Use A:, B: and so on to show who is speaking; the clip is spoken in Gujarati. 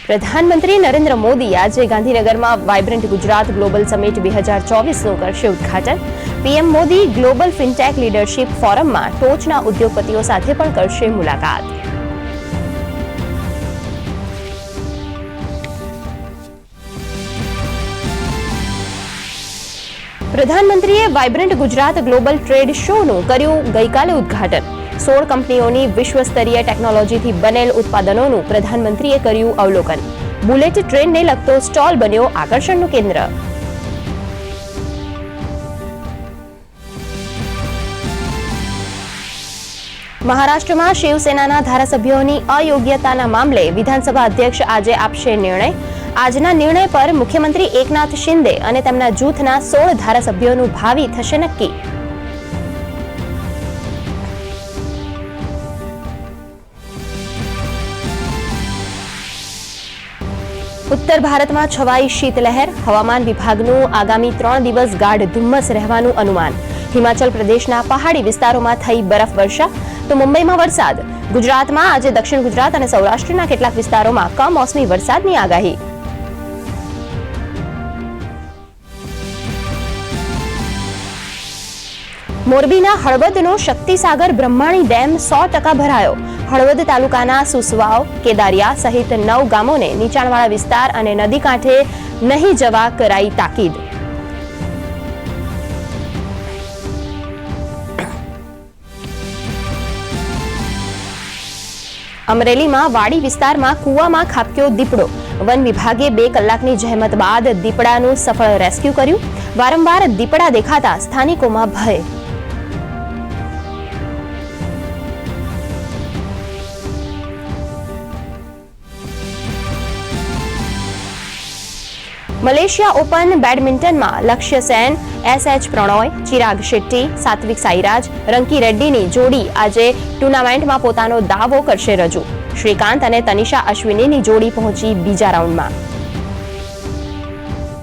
A: પ્રધાનમંત્રી નરેન્દ્ર મોદી આજે ગાંધીનગરમાં વાઇબ્રન્ટ ગુજરાત ગ્લોબલ સમિટ 2024નું કરશે ઉદ્ઘાટન। PM Modi global fintech leadership ફોરમમાં ટોચના ઉદ્યોગપતિઓ સાથે પણ કરશે મુલાકાત। પ્રધાનમંત્રીએ વાઇબ્રન્ટ ગુજરાત ગ્લોબલ ટ્રેડ શોનું કર્યું ગઈકાલે ઉદ્ઘાટન। 16 કંપનીઓની વિશ્વસ્તરીય ટેકનોલોજીથી બનેલ ઉત્પાદનોનું પ્રધાનમંત્રીએ કર્યું અવલોકન। બુલેટ ટ્રેનને લગતો સ્ટોલ બન્યો આકર્ષણનું કેન્દ્ર। મહારાષ્ટ્રમાં શિવસેનાના ધારાસભ્યોની અયોગ્યતાના મામલે વિધાનસભા અધ્યક્ષ આજે આપશે નિર્ણય। આજના નિર્ણય પર મુખ્યમંત્રી એકનાથ શિંદે અને તેમના જૂથના 16 ધારાસભ્યોનું ભાવિ થશે નક્કી। ઉત્તર ભારતમાં છવાઈ શીતલહેર। હવામાન વિભાગનું આગામી 3 દિવસ ગાઢ ધુમ્મસ રહેવાનું અનુમાન। હિમાચલ પ્રદેશના પહાડી વિસ્તારોમાં થઈ બરફવર્ષા તો મુંબઈમાં વરસાદ। ગુજરાતમાં આજે દક્ષિણ ગુજરાત અને સૌરાષ્ટ્રના કેટલાક વિસ્તારોમાં કમોસમી વરસાદની આગાહી। મોરબીના હળવદનો શક્તિસાગર બ્રહ્માણી ડેમ 100% ભરાયો। હળવદ તાલુકાના સુસવાવ, કેદારિયા સહિત 9 ગામોને નીચાણવાળા વિસ્તાર અને નદી કાંઠે નહીં જવા કરાઈ તાકીદ। અમરેલીમાં વાડી વિસ્તારમાં કૂવામાં ખાબક્યો દીપડો। વન વિભાગે 2 કલાકની જહેમત બાદ દીપડાનું સફળ રેસ્ક્યુ કર્યું। વારંવાર દીપડા દેખાતા સ્થાનિકોમાં ભય। મલેશિયા ઓપન બેડમિન્ટનમાં લક્ષ્ય સેન, એસ.એચ. પ્રણોય, ચિરાગ શેટ્ટી, સાત્વિક સાઈરાજ, રંકી રેડ્ડીની જોડી આજે ટુર્નામેન્ટમાં પોતાનો દાવો કરશે રજૂ। શ્રીકાંત અને તનિષા અશ્વિનીની જોડી પહોંચી બીજા રાઉન્ડમાં।